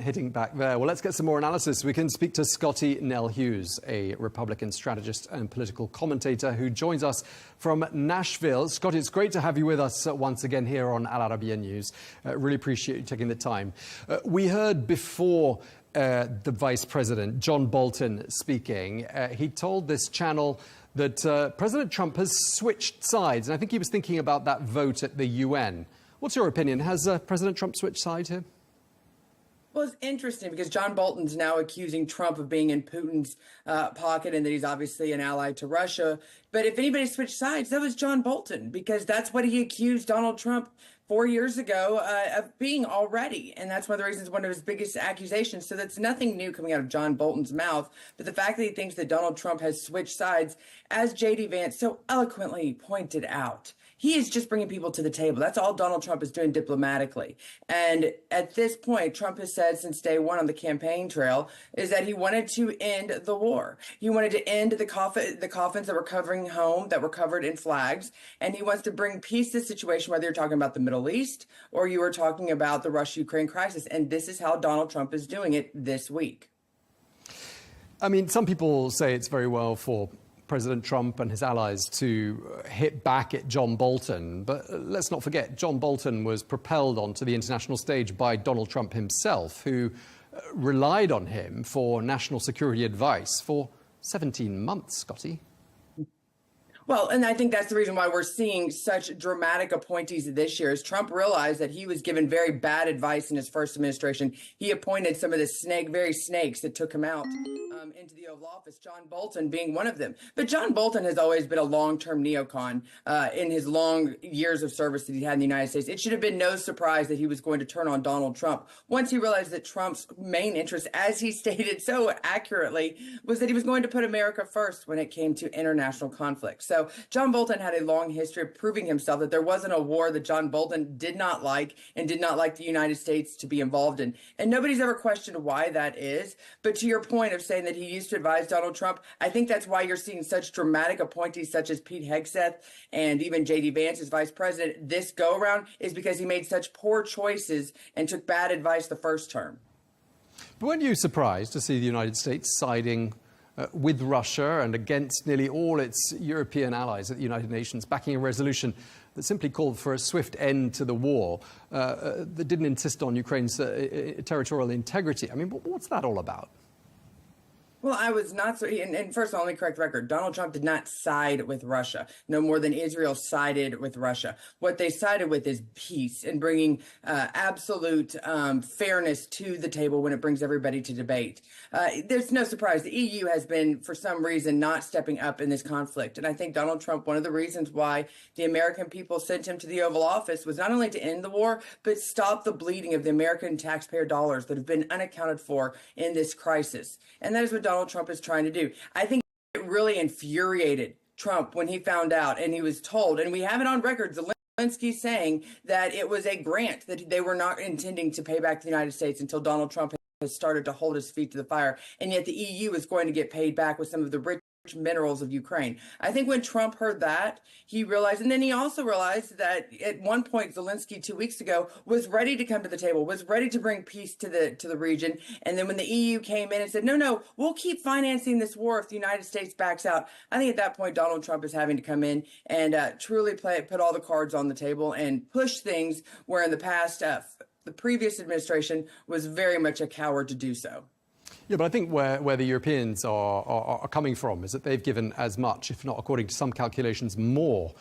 Hitting back there. Well, let's get some more analysis. We can speak to Scottie Nell Hughes, a Republican strategist and political commentator who joins us from Nashville. Scottie, it's great to have you with us once again here on Al Arabiya News. Really appreciate you taking the time. We heard before the Vice President, John Bolton, speaking. He told this channel that President Trump has switched sides. And I think he was thinking about that vote at the UN. What's your opinion? Has President Trump switched sides here? Well, it's interesting because John Bolton's now accusing Trump of being in Putin's pocket and that he's obviously an ally to Russia. But if anybody switched sides, that was John Bolton, because that's what he accused Donald Trump 4 years ago of being already. And that's one of the reasons, one of his biggest accusations. So that's nothing new coming out of John Bolton's mouth. But the fact that he thinks that Donald Trump has switched sides, as J.D. Vance so eloquently pointed out, he is just bringing people to the table. That's all Donald Trump is doing diplomatically. And at this point, Trump has said since day one on the campaign trail is that he wanted to end the war. He wanted to end the coffins that were covering home, that were covered in flags. And he wants to bring peace to the situation, whether you're talking about the Middle East or you were talking about the Russia-Ukraine crisis. And this is how Donald Trump is doing it this week. I mean, some people say it's very well for President Trump and his allies to hit back at John Bolton. But let's not forget, John Bolton was propelled onto the international stage by Donald Trump himself, who relied on him for national security advice for 17 months, Scottie. Well, and I think that's the reason why we're seeing such dramatic appointees this year, is Trump realized that he was given very bad advice in his first administration. He appointed some of the very snakes that took him out into the Oval Office, John Bolton being one of them. But John Bolton has always been a long-term neocon in his long years of service that he had in the United States. It should have been no surprise that he was going to turn on Donald Trump once he realized that Trump's main interest, as he stated so accurately, was that he was going to put America first when it came to international conflict. So John Bolton had a long history of proving himself that there wasn't a war that John Bolton did not like and did not like the United States to be involved in. And nobody's ever questioned why that is. But to your point of saying that he used to advise Donald Trump, I think that's why you're seeing such dramatic appointees such as Pete Hegseth and even J.D. Vance as vice president this go around, is because he made such poor choices and took bad advice the first term. But weren't you surprised to see the United States siding with Russia and against nearly all its European allies at the United Nations, backing a resolution that simply called for a swift end to the war, that didn't insist on Ukraine's territorial integrity? I mean, what's that all about? Well, I was not so, and first of all, let me correct the record. Donald Trump did not side with Russia, no more than Israel sided with Russia. What they sided with is peace and bringing absolute fairness to the table when it brings everybody to debate. There's no surprise. The EU has been, for some reason, not stepping up in this conflict. And I think Donald Trump, one of the reasons why the American people sent him to the Oval Office was not only to end the war, but stop the bleeding of the American taxpayer dollars that have been unaccounted for in this crisis. And that is what Donald Trump is trying to do. I think it really infuriated Trump when he found out and he was told, and we have it on record, Zelensky saying that it was a grant, that they were not intending to pay back to the United States until Donald Trump has started to hold his feet to the fire. And yet the EU is going to get paid back with some of the rich minerals of Ukraine. I think when Trump heard that, he realized, and then he also realized that at one point Zelensky 2 weeks ago was ready to come to the table, was ready to bring peace to the region. And then when the EU came in and said, no, we'll keep financing this war if the United States backs out, I think at that point Donald Trump is having to come in and truly put all the cards on the table and push things where in the past the previous administration was very much a coward to do so. Yeah, but I think where the Europeans are coming from is that they've given as much, if not, according to some calculations, more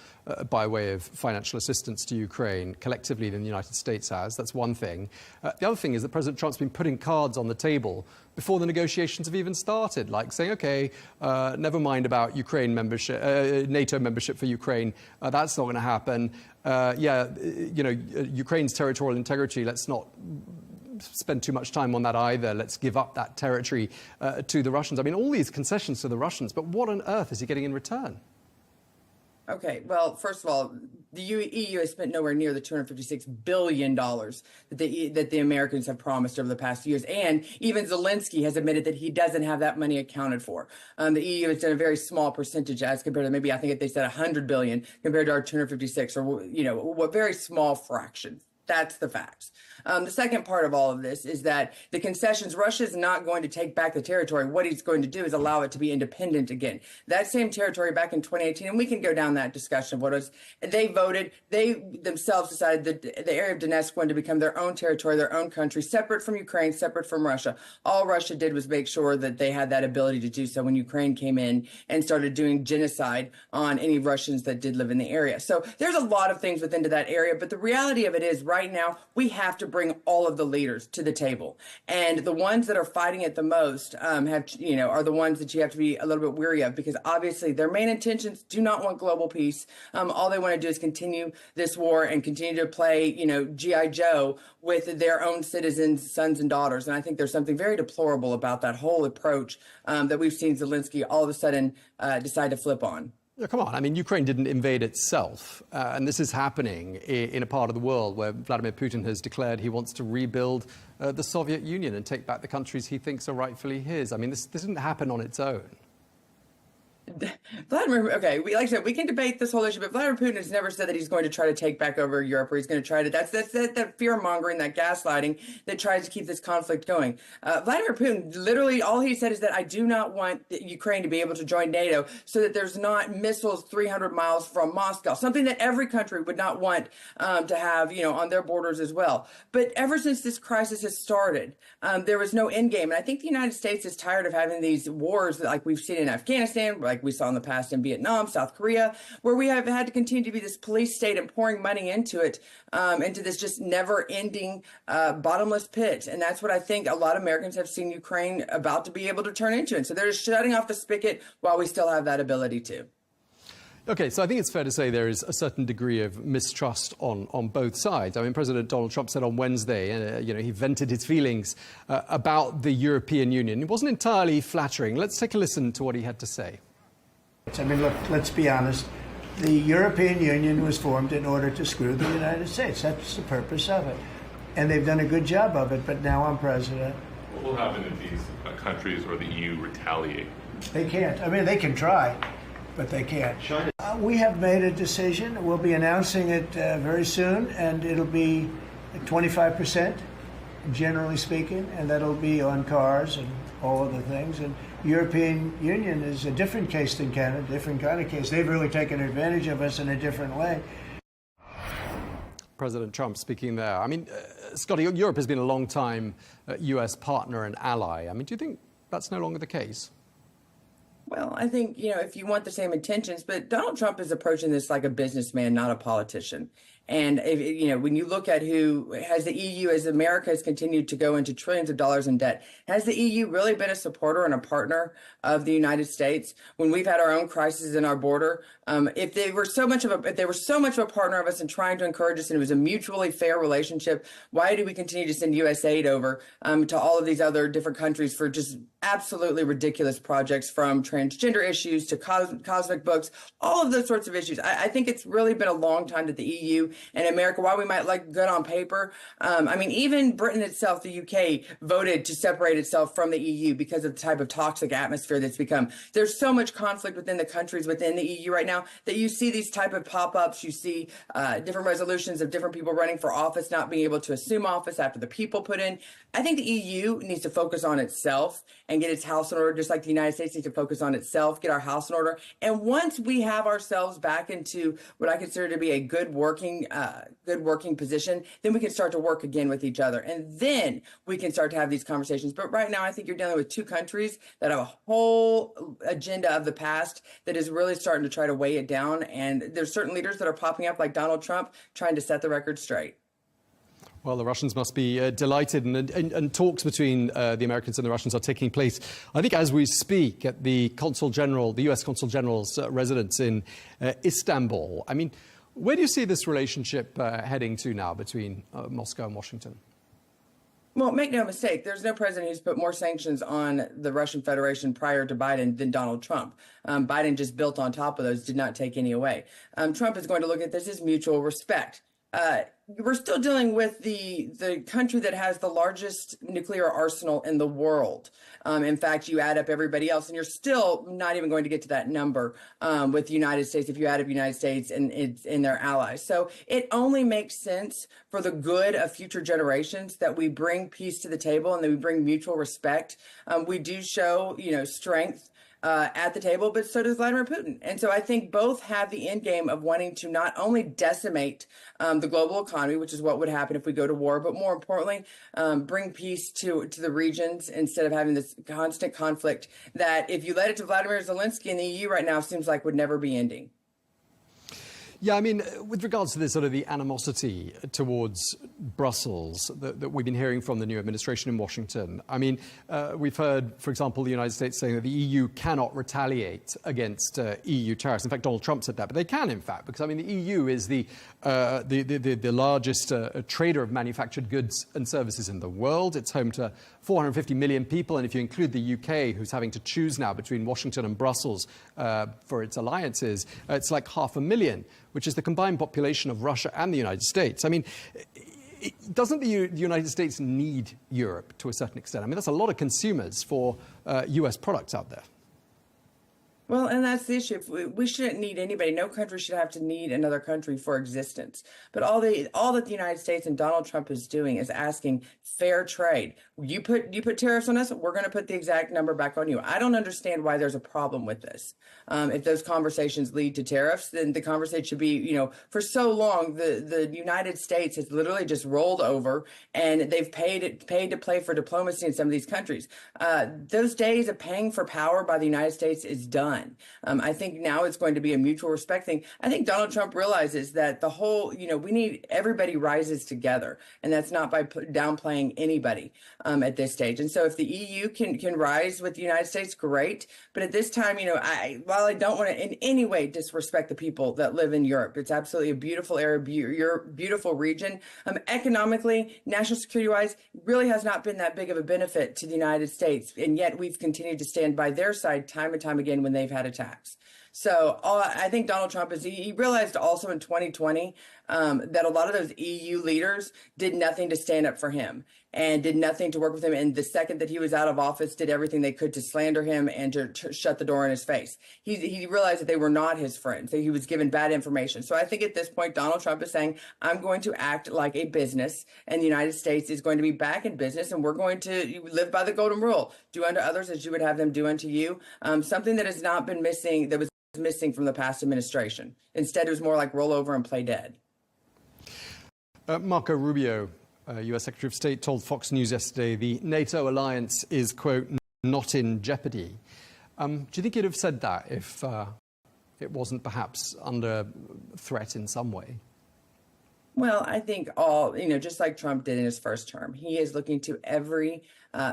by way of financial assistance to Ukraine collectively than the United States has. That's one thing. The other thing is that President Trump's been putting cards on the table before the negotiations have even started, like saying, OK, never mind about Ukraine membership, NATO membership for Ukraine. That's not going to happen. Ukraine's territorial integrity, let's not spend too much time on that either. Let's give up that territory to the Russians. I mean, all these concessions to the Russians, but what on earth is he getting in return? Okay, well, first of all, the EU has spent nowhere near the $256 billion that the Americans have promised over the past few years. And even Zelensky has admitted that he doesn't have that money accounted for. The EU has done a very small percentage as compared to maybe, I think they said $100 billion compared to our 256, or, a very small fraction. That's the facts. The second part of all of this is that the concessions, Russia is not going to take back the territory. What he's going to do is allow it to be independent again. That same territory back in 2018, and we can go down that discussion of what it was, they voted, they themselves decided that the area of Donetsk wanted to become their own territory, their own country, separate from Ukraine, separate from Russia. All Russia did was make sure that they had that ability to do so when Ukraine came in and started doing genocide on any Russians that did live in the area. So there's a lot of things within that area, but the reality of it is right now we have to bring all of the leaders to the table, and the ones that are fighting it the most are the ones that you have to be a little bit weary of, because obviously their main intentions do not want global peace. All they want to do is continue this war and continue to play GI Joe with their own citizens, sons and daughters. And I think there's something very deplorable about that whole approach that we've seen Zelensky all of a sudden decide to flip on. Yeah, come on. I mean, Ukraine didn't invade itself. And this is happening in a part of the world where Vladimir Putin has declared he wants to rebuild the Soviet Union and take back the countries he thinks are rightfully his. I mean, this didn't happen on its own. Vladimir, okay, like I said, we can debate this whole issue, but Vladimir Putin has never said that he's going to try to take back over Europe, or he's going to try to, that's that fear mongering, that gaslighting that tries to keep this conflict going. Vladimir Putin, literally all he said is that I do not want Ukraine to be able to join NATO so that there's not missiles 300 miles from Moscow, something that every country would not want to have, on their borders as well. But ever since this crisis has started, there was no end game. And I think the United States is tired of having these wars like we've seen in Afghanistan, like we saw in the past in Vietnam, South Korea, where we have had to continue to be this police state and pouring money into it, into this just never-ending bottomless pit. And that's what I think a lot of Americans have seen Ukraine about to be able to turn into. And so they're shutting off the spigot while we still have that ability to. Okay, so I think it's fair to say there is a certain degree of mistrust on both sides. I mean, President Donald Trump said on Wednesday, he vented his feelings about the European Union. It wasn't entirely flattering. Let's take a listen to what he had to say. I mean, look, let's be honest. The European Union was formed in order to screw the United States. That's the purpose of it. And they've done a good job of it, but now I'm president. What will happen if these countries or the EU retaliate? They can't. I mean, they can try, but they can't. We have made a decision. We'll be announcing it very soon, and it'll be 25%, generally speaking, and that'll be on cars and all other things. And European Union is a different case than Canada, different kind of case. They've really taken advantage of us in a different way. President Trump speaking there. I mean, Scotty, Europe has been a long time U.S. partner and ally. I mean, do you think that's no longer the case? Well, I think, if you want the same intentions, but Donald Trump is approaching this like a businessman, not a politician. And, when you look at who has the EU, as America has continued to go into trillions of dollars in debt, has the EU really been a supporter and a partner of the United States when we've had our own crises in our border? If they were so much of a partner of us and trying to encourage us, and it was a mutually fair relationship, why do we continue to send U.S. aid over to all of these other different countries for just absolutely ridiculous projects, from transgender issues to cosmic books, all of those sorts of issues? I think it's really been a long time that the EU and America, while we might like good on paper, even Britain itself, the UK, voted to separate itself from the EU because of the type of toxic atmosphere that's become. There's so much conflict within the countries within the EU right now that you see these type of pop-ups, you see different resolutions of different people running for office not being able to assume office after the people put in. I think the EU needs to focus on itself and get its house in order, just like the United States needs to focus on itself, get our house in order. And once we have ourselves back into what I consider to be a good working position, then we can start to work again with each other. And then we can start to have these conversations. But right now, I think you're dealing with two countries that have a whole agenda of the past that is really starting to try to weigh it down. And there's certain leaders that are popping up, like Donald Trump, trying to set the record straight. Well, the Russians must be delighted, and talks between the Americans and the Russians are taking place, I think, as we speak, at the U.S. Consul General's residence in Istanbul. I mean, where do you see this relationship heading to now between Moscow and Washington? Well, make no mistake, there's no president who's put more sanctions on the Russian Federation prior to Biden than Donald Trump. Biden just built on top of those, did not take any away. Trump is going to look at this as mutual respect. we're still dealing with the country that has the largest nuclear arsenal in the world. In fact, you add up everybody else, and you're still not even going to get to that number with the United States if you add up the United States and their allies. So it only makes sense for the good of future generations that we bring peace to the table and that we bring mutual respect. We do show, strength at the table, but so does Vladimir Putin. And so I think both have the end game of wanting to not only decimate the global economy, which is what would happen if we go to war, but more importantly, bring peace to the regions instead of having this constant conflict that, if you let it to Vladimir Zelensky and the EU right now, seems like would never be ending. Yeah, I mean, with regards to this sort of the animosity towards Brussels that we've been hearing from the new administration in Washington, I mean, we've heard, for example, the United States saying that the EU cannot retaliate against EU tariffs. In fact, Donald Trump said that, but they can, in fact, because, I mean, the EU is the largest trader of manufactured goods and services in the world. It's home to 450 million people, and if you include the UK, who's having to choose now between Washington and Brussels for its alliances, it's like 500,000, which is the combined population of Russia and the United States. I mean, doesn't the United States need Europe to a certain extent? I mean, that's a lot of consumers for US products out there. Well, and that's the issue. We shouldn't need anybody. No country should have to need another country for existence. But all that the United States and Donald Trump is doing is asking fair trade. You put tariffs on us, we're going to put the exact number back on you. I don't understand why there's a problem with this. If those conversations lead to tariffs, then the conversation should be, for so long, the United States has literally just rolled over, and they've paid to play for diplomacy in some of these countries. Those days of paying for power by the United States is done. I think now it's going to be a mutual respect thing. I think Donald Trump realizes that the whole, we need everybody rises together, and that's not by downplaying anybody at this stage. And so if the EU can rise with the United States, great. But at this time, while I don't want to in any way disrespect the people that live in Europe, it's absolutely a beautiful area, beautiful region. Economically, national security-wise, really has not been that big of a benefit to the United States, and yet we've continued to stand by their side time and time again when they've had attacks. So I think Donald Trump he realized also in 2020 that a lot of those EU leaders did nothing to stand up for him and did nothing to work with him. And the second that he was out of office, did everything they could to slander him and to shut the door in his face. He realized that they were not his friends, that he was given bad information. So I think at this point, Donald Trump is saying, I'm going to act like a business, and the United States is going to be back in business, and we're going to live by the golden rule. Do unto others as you would have them do unto you. Something that has not been missing, that was missing from the past administration. Instead, it was more like roll over and play dead. Marco Rubio, US Secretary of State, told Fox News yesterday the NATO alliance is, quote, not in jeopardy. Do you think he'd have said that if it wasn't perhaps under threat in some way? Well, I think just like Trump did in his first term, he is looking to every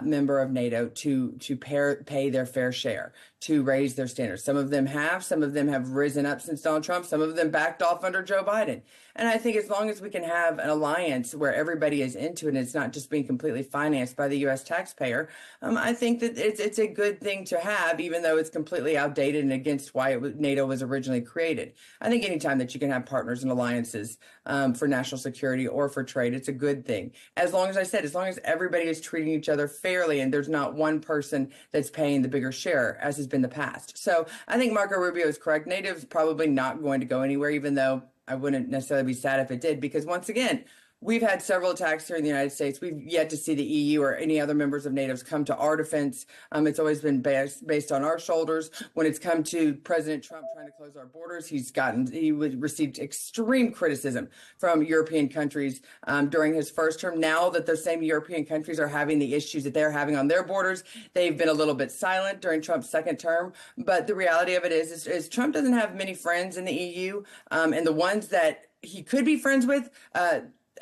member of NATO to pay their fair share, to raise their standards. Some of them have risen up since Donald Trump. Some of them backed off under Joe Biden. And I think as long as we can have an alliance where everybody is into it and it's not just being completely financed by the U.S. taxpayer, I think that it's a good thing to have, even though it's completely outdated and against why NATO was originally created. I think anytime that you can have partners and alliances for national security or for trade, it's a good thing. As long as everybody is treating each other fairly and there's not one person that's paying the bigger share, as has been the past. So I think Marco Rubio is correct. NATO's probably not going to go anywhere, even though I wouldn't necessarily be sad if it did, because once again, we've had several attacks here in the United States. We've yet to see the EU or any other members of NATO come to our defense. It's always been based on our shoulders. When it's come to President Trump trying to close our borders, he received extreme criticism from European countries during his first term. Now that those same European countries are having the issues that they're having on their borders, they've been a little bit silent during Trump's second term. But the reality of it is Trump doesn't have many friends in the EU, and the ones that he could be friends with,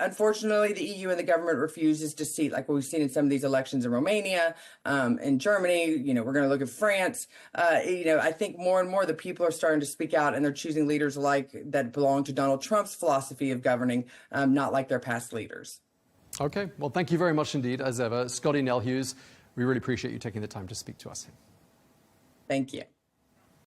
unfortunately, the EU and the government refuses to see, like what we've seen in some of these elections in Romania, in Germany. We're going to look at France. I think more and more the people are starting to speak out, and they're choosing leaders that belong to Donald Trump's philosophy of governing, not like their past leaders. Okay. Well, thank you very much indeed, as ever. Scottie Nell Hughes, we really appreciate you taking the time to speak to us. Thank you.